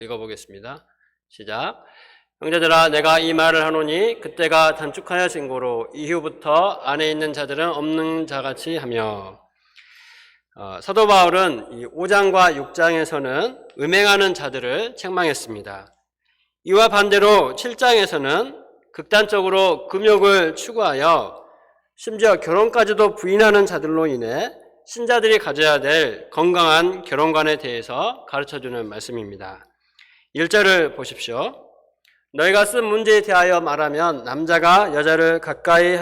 읽어보겠습니다. 시작. 형제들아, 내가 이 말을 하노니 그때가 단축하여 진고로 이후부터 안에 있는 자들은 없는 자같이 하며. 사도 바울은 이 5장과 6장에서는 음행하는 자들을 책망했습니다. 이와 반대로 7장에서는 극단적으로 금욕을 추구하여 심지어 결혼까지도 부인하는 자들로 인해 신자들이 가져야 될 건강한 결혼관에 대해서 가르쳐주는 말씀입니다. 1절을 보십시오. 너희가 쓴 문제에 대하여 말하면 남자가 여자를 가까이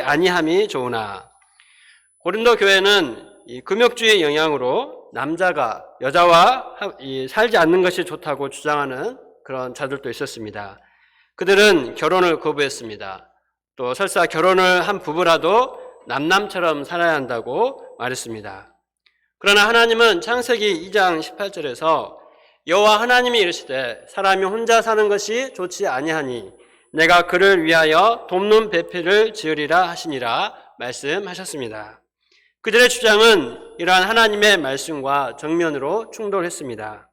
아니함이 좋으나. 고린도 교회는 이 금욕주의 영향으로 남자가 여자와 살지 않는 것이 좋다고 주장하는 그런 자들도 있었습니다. 그들은 결혼을 거부했습니다. 또 설사 결혼을 한 부부라도 남남처럼 살아야 한다고 말했습니다. 그러나 하나님은 창세기 2장 18절에서 여호와 하나님이 이르시되 사람이 혼자 사는 것이 좋지 아니하니 내가 그를 위하여 돕는 배필을 지으리라 하시니라 말씀하셨습니다. 그들의 주장은 이러한 하나님의 말씀과 정면으로 충돌했습니다.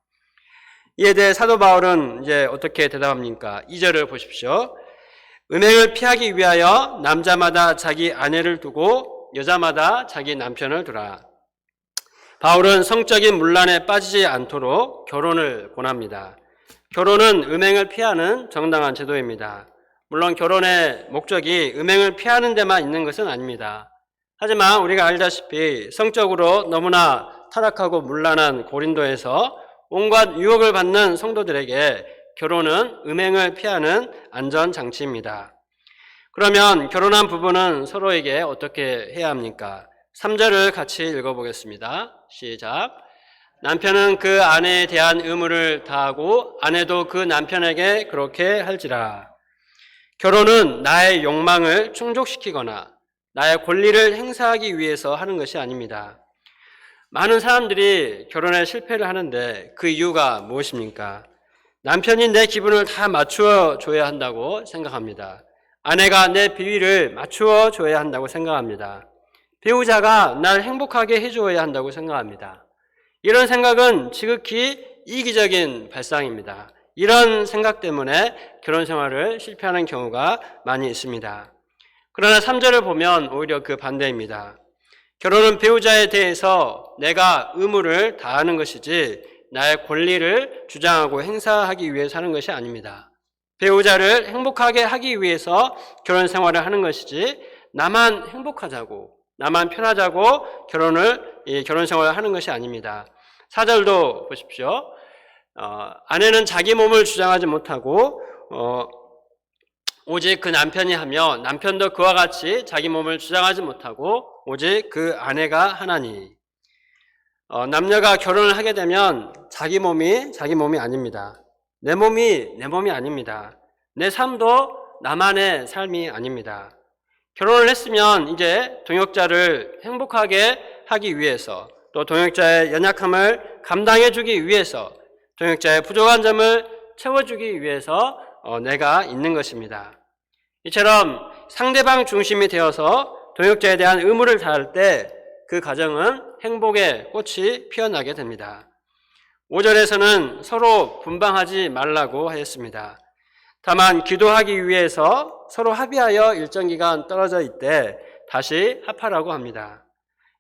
이에 대해 사도 바울은 이제 어떻게 대답합니까? 2절을 보십시오. 음행을 피하기 위하여 남자마다 자기 아내를 두고 여자마다 자기 남편을 두라. 바울은 성적인 문란에 빠지지 않도록 결혼을 권합니다. 결혼은 음행을 피하는 정당한 제도입니다. 물론 결혼의 목적이 음행을 피하는 데만 있는 것은 아닙니다. 하지만 우리가 알다시피 성적으로 너무나 타락하고 문란한 고린도에서 온갖 유혹을 받는 성도들에게 결혼은 음행을 피하는 안전장치입니다. 그러면 결혼한 부부는 서로에게 어떻게 해야 합니까? 3절을 같이 읽어보겠습니다. 시작. 남편은 그 아내에 대한 의무를 다하고 아내도 그 남편에게 그렇게 할지라. 결혼은 나의 욕망을 충족시키거나 나의 권리를 행사하기 위해서 하는 것이 아닙니다. 많은 사람들이 결혼에 실패를 하는데 그 이유가 무엇입니까? 남편이 내 기분을 다 맞추어 줘야 한다고 생각합니다. 아내가 내 비위를 맞추어 줘야 한다고 생각합니다. 배우자가 날 행복하게 해줘야 한다고 생각합니다. 이런 생각은 지극히 이기적인 발상입니다. 이런 생각 때문에 결혼 생활을 실패하는 경우가 많이 있습니다. 그러나 3절을 보면 오히려 그 반대입니다. 결혼은 배우자에 대해서 내가 의무를 다하는 것이지 나의 권리를 주장하고 행사하기 위해서 하는 것이 아닙니다. 배우자를 행복하게 하기 위해서 결혼 생활을 하는 것이지 나만 행복하자고 나만 편하자고 결혼 생활을 하는 것이 아닙니다. 4절도 보십시오. 아내는 자기 몸을 주장하지 못하고 오직 그 남편이 하며 남편도 그와 같이 자기 몸을 주장하지 못하고 오직 그 아내가 하나니. 남녀가 결혼을 하게 되면 자기 몸이 아닙니다. 내 몸이 아닙니다. 내 삶도 나만의 삶이 아닙니다. 결혼을 했으면 이제 동역자를 행복하게 하기 위해서 또 동역자의 연약함을 감당해 주기 위해서 동역자의 부족한 점을 채워주기 위해서 내가 있는 것입니다. 이처럼 상대방 중심이 되어서 동역자에 대한 의무를 다할 때 그 가정은 행복의 꽃이 피어나게 됩니다. 5절에서는 서로 분방하지 말라고 하였습니다. 다만 기도하기 위해서 서로 합의하여 일정 기간 떨어져 있되 다시 합하라고 합니다.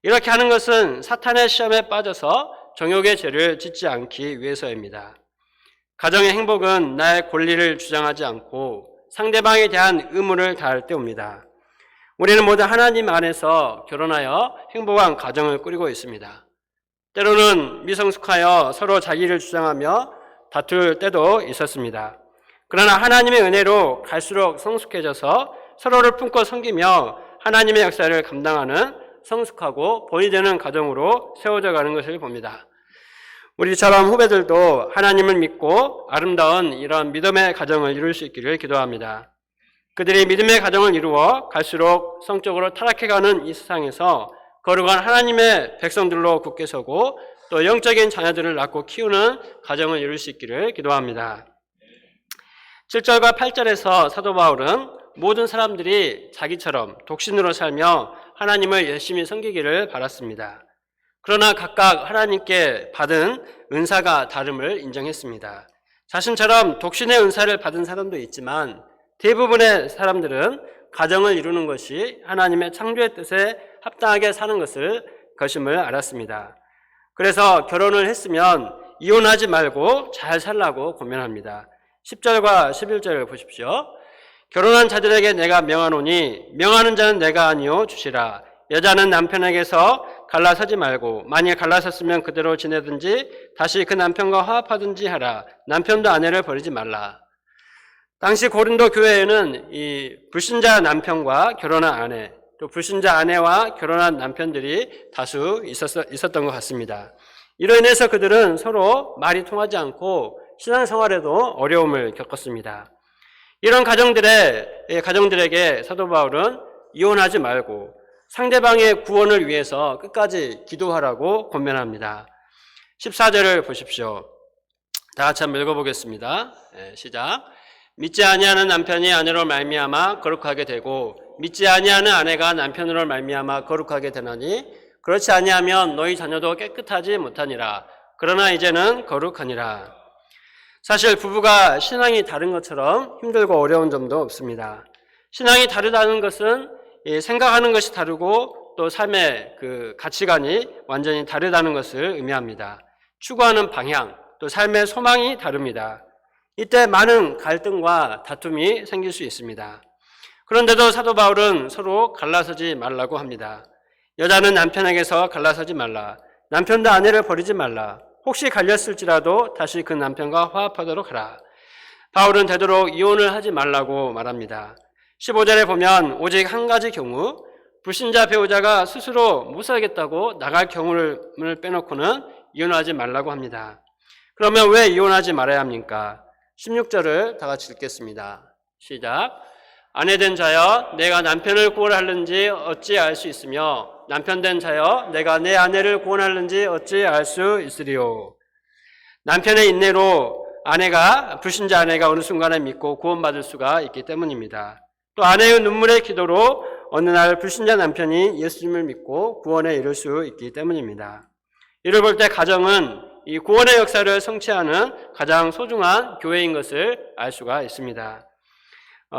이렇게 하는 것은 사탄의 시험에 빠져서 정욕의 죄를 짓지 않기 위해서입니다. 가정의 행복은 나의 권리를 주장하지 않고 상대방에 대한 의무를 다할 때 옵니다. 우리는 모두 하나님 안에서 결혼하여 행복한 가정을 꾸리고 있습니다. 때로는 미성숙하여 서로 자기를 주장하며 다툴 때도 있었습니다. 그러나 하나님의 은혜로 갈수록 성숙해져서 서로를 품고 섬기며 하나님의 역사를 감당하는 성숙하고 본이 되는 가정으로 세워져 가는 것을 봅니다. 우리처럼 후배들도 하나님을 믿고 아름다운 이런 믿음의 가정을 이룰 수 있기를 기도합니다. 그들이 믿음의 가정을 이루어 갈수록 성적으로 타락해가는 이 세상에서 거룩한 하나님의 백성들로 굳게 서고 또 영적인 자녀들을 낳고 키우는 가정을 이룰 수 있기를 기도합니다. 7절과 8절에서 사도 바울은 모든 사람들이 자기처럼 독신으로 살며 하나님을 열심히 섬기기를 바랐습니다. 그러나 각각 하나님께 받은 은사가 다름을 인정했습니다. 자신처럼 독신의 은사를 받은 사람도 있지만 대부분의 사람들은 가정을 이루는 것이 하나님의 창조의 뜻에 합당하게 사는 것임을 알았습니다. 그래서 결혼을 했으면 이혼하지 말고 잘 살라고 권면합니다. 10절과 11절을 보십시오. 결혼한 자들에게 내가 명하노니 명하는 자는 내가 아니요 주시라. 여자는 남편에게서 갈라서지 말고 만일 갈라섰으면 그대로 지내든지 다시 그 남편과 화합하든지 하라. 남편도 아내를 버리지 말라. 당시 고린도 교회에는 이 불신자 남편과 결혼한 아내, 또 불신자 아내와 결혼한 남편들이 다수 있었던 것 같습니다. 이로 인해서 그들은 서로 말이 통하지 않고 신앙생활에도 어려움을 겪었습니다. 이런 가정들에게 사도 바울은 이혼하지 말고 상대방의 구원을 위해서 끝까지 기도하라고 권면합니다. 14절을 보십시오. 다 같이 한번 읽어보겠습니다. 시작. 믿지 아니하는 남편이 아내로 말미암아 거룩하게 되고 믿지 아니하는 아내가 남편으로 말미암아 거룩하게 되나니 그렇지 아니하면 너희 자녀도 깨끗하지 못하니라. 그러나 이제는 거룩하니라. 사실 부부가 신앙이 다른 것처럼 힘들고 어려운 점도 없습니다. 신앙이 다르다는 것은 생각하는 것이 다르고 또 삶의 그 가치관이 완전히 다르다는 것을 의미합니다. 추구하는 방향, 또 삶의 소망이 다릅니다. 이때 많은 갈등과 다툼이 생길 수 있습니다. 그런데도 사도 바울은 서로 갈라서지 말라고 합니다. 여자는 남편에게서 갈라서지 말라. 남편도 아내를 버리지 말라. 혹시 갈렸을지라도 다시 그 남편과 화합하도록 하라. 바울은 되도록 이혼을 하지 말라고 말합니다. 15절에 보면 오직 한 가지 경우 불신자 배우자가 스스로 못 살겠다고 나갈 경우를 빼놓고는 이혼하지 말라고 합니다. 그러면 왜 이혼하지 말아야 합니까? 16절을 다 같이 읽겠습니다. 시작. 아내된 자여 내가 남편을 구원하는지 어찌 알 수 있으며 남편된 자여 내가 내 아내를 구원하는지 어찌 알 수 있으리요. 남편의 인내로 불신자 아내가 어느 순간에 믿고 구원받을 수가 있기 때문입니다. 또 아내의 눈물의 기도로 어느 날 불신자 남편이 예수님을 믿고 구원에 이를 수 있기 때문입니다. 이를 볼 때 가정은 이 구원의 역사를 성취하는 가장 소중한 교회인 것을 알 수가 있습니다.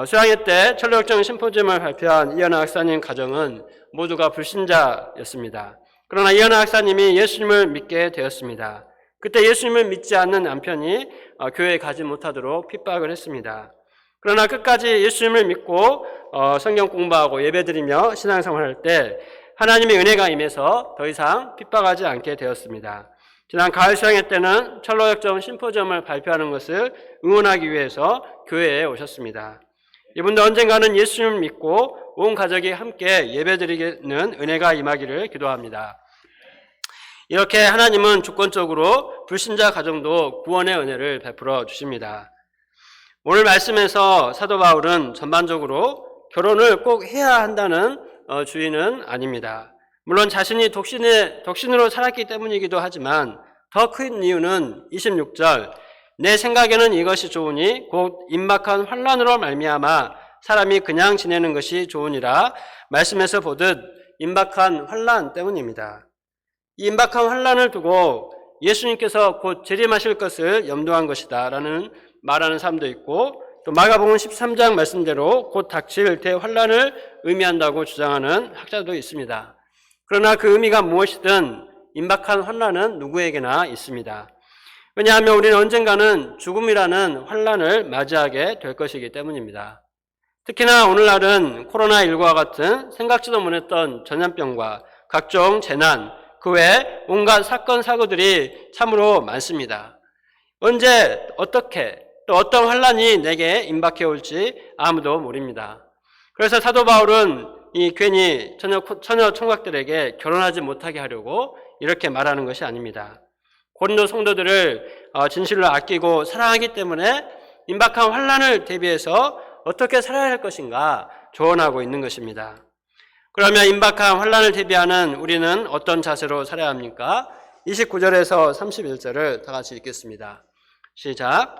수양회 때 철로역정 심포지엄을 발표한 이현아 박사님 가정은 모두가 불신자였습니다. 그러나 이현아 박사님이 예수님을 믿게 되었습니다. 그때 예수님을 믿지 않는 남편이 교회에 가지 못하도록 핍박을 했습니다. 그러나 끝까지 예수님을 믿고 성경 공부하고 예배드리며 신앙생활할 때 하나님의 은혜가 임해서 더 이상 핍박하지 않게 되었습니다. 지난 가을 수양회 때는 철로역정 심포지엄을 발표하는 것을 응원하기 위해서 교회에 오셨습니다. 이분도 언젠가는 예수님을 믿고 온 가족이 함께 예배드리는 은혜가 임하기를 기도합니다. 이렇게 하나님은 주권적으로 불신자 가정도 구원의 은혜를 베풀어 주십니다. 오늘 말씀에서 사도 바울은 전반적으로 결혼을 꼭 해야 한다는 주의는 아닙니다. 물론 자신이 독신으로 살았기 때문이기도 하지만 더 큰 이유는 26절 내 생각에는 이것이 좋으니 곧 임박한 환난으로 말미암아 사람이 그냥 지내는 것이 좋으니라 말씀에서 보듯 임박한 환난 때문입니다. 이 임박한 환난을 두고 예수님께서 곧 재림하실 것을 염두한 것이다 라는 말하는 사람도 있고 또 마가복음 13장 말씀대로 곧 닥칠 대환난을 의미한다고 주장하는 학자도 있습니다. 그러나 그 의미가 무엇이든 임박한 환난은 누구에게나 있습니다. 왜냐하면 우리는 언젠가는 죽음이라는 환난을 맞이하게 될 것이기 때문입니다. 특히나 오늘날은 코로나19와 같은 생각지도 못했던 전염병과 각종 재난, 그 외 온갖 사건, 사고들이 참으로 많습니다. 언제, 어떻게, 또 어떤 환난이 내게 임박해 올지 아무도 모릅니다. 그래서 사도 바울은 괜히 처녀 총각들에게 결혼하지 못하게 하려고 이렇게 말하는 것이 아닙니다. 고린도 성도들을 진실로 아끼고 사랑하기 때문에 임박한 환난을 대비해서 어떻게 살아야 할 것인가 조언하고 있는 것입니다. 그러면 임박한 환난을 대비하는 우리는 어떤 자세로 살아야 합니까? 29절에서 31절을 다 같이 읽겠습니다. 시작.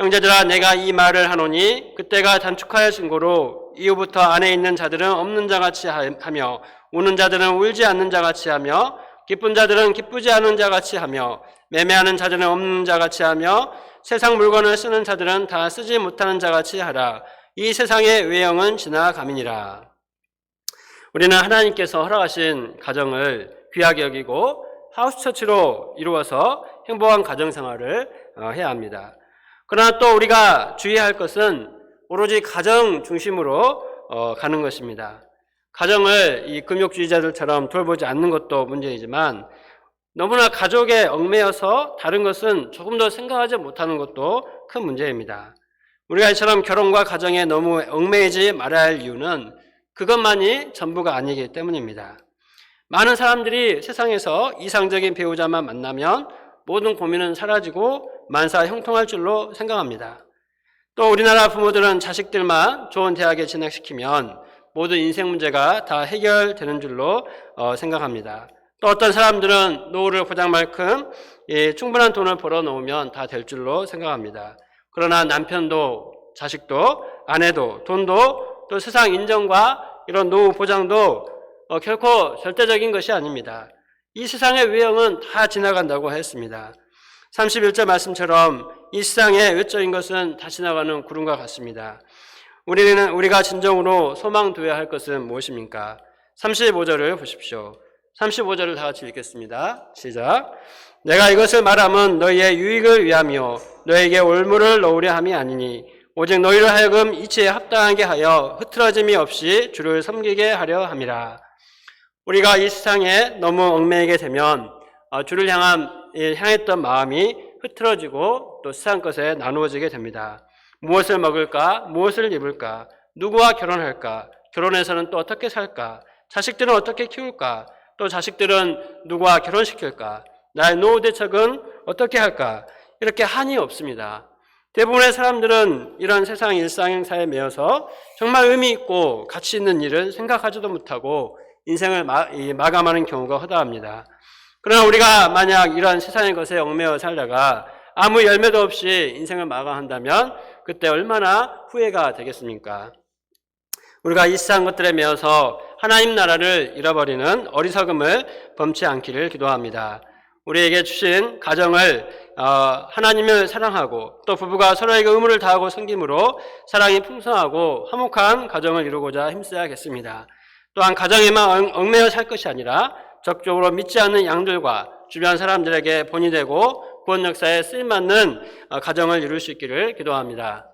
형제들아 내가 이 말을 하노니 그때가 단축하여 증거로 이후부터 안에 있는 자들은 없는 자같이 하며 우는 자들은 울지 않는 자같이 하며 기쁜 자들은 기쁘지 않은 자같이 하며 매매하는 자들은 없는 자같이 하며 세상 물건을 쓰는 자들은 다 쓰지 못하는 자같이 하라. 이 세상의 외형은 지나감이니라. 우리는 하나님께서 허락하신 가정을 귀하게 여기고 하우스처치로 이루어서 행복한 가정생활을 해야 합니다. 그러나 또 우리가 주의해야 할 것은 오로지 가정 중심으로 가는 것입니다. 가정을 이 금욕주의자들처럼 돌보지 않는 것도 문제이지만 너무나 가족에 얽매여서 다른 것은 조금 더 생각하지 못하는 것도 큰 문제입니다. 우리가 이처럼 결혼과 가정에 너무 얽매이지 말아야 할 이유는 그것만이 전부가 아니기 때문입니다. 많은 사람들이 세상에서 이상적인 배우자만 만나면 모든 고민은 사라지고 만사 형통할 줄로 생각합니다. 또 우리나라 부모들은 자식들만 좋은 대학에 진학시키면 모든 인생 문제가 다 해결되는 줄로 생각합니다. 또 어떤 사람들은 노후를 보장만큼 충분한 돈을 벌어 놓으면 다 될 줄로 생각합니다. 그러나 남편도 자식도 아내도 돈도 또 세상 인정과 이런 노후 보장도 결코 절대적인 것이 아닙니다. 이 세상의 외형은 다 지나간다고 했습니다. 31절 말씀처럼 이 세상의 외적인 것은 다 지나가는 구름과 같습니다. 우리가 진정으로 소망두어야 할 것은 무엇입니까? 35절을 보십시오. 35절을 다 같이 읽겠습니다. 시작. 내가 이것을 말함은 너희의 유익을 위하며 너에게 올무를 놓으려 함이 아니니 오직 너희를 하여금 이치에 합당하게 하여 흐트러짐이 없이 주를 섬기게 하려 함이라. 우리가 이 세상에 너무 얽매이게 되면 주를 향했던 마음이 흐트러지고 또 세상 것에 나누어지게 됩니다. 무엇을 먹을까? 무엇을 입을까? 누구와 결혼할까? 결혼해서는 또 어떻게 살까? 자식들은 어떻게 키울까? 또 자식들은 누구와 결혼시킬까? 나의 노후 대책은 어떻게 할까? 이렇게 한이 없습니다. 대부분의 사람들은 이런 세상 일상행사에 매여서 정말 의미 있고 가치 있는 일을 생각하지도 못하고 인생을 마감하는 경우가 허다합니다. 그러나 우리가 만약 이런 세상의 것에 얽매여 살다가 아무 열매도 없이 인생을 마감한다면 그때 얼마나 후회가 되겠습니까? 우리가 이 세상 것들에 매여서 하나님 나라를 잃어버리는 어리석음을 범치 않기를 기도합니다. 우리에게 주신 가정을 하나님을 사랑하고 또 부부가 서로에게 의무를 다하고 섬김으로 사랑이 풍성하고 화목한 가정을 이루고자 힘써야겠습니다. 또한 가정에만 얽매여 살 것이 아니라 적극적으로 믿지 않는 양들과 주변 사람들에게 본이 되고 구원 역사에 쓰임받는 가정을 이룰 수 있기를 기도합니다.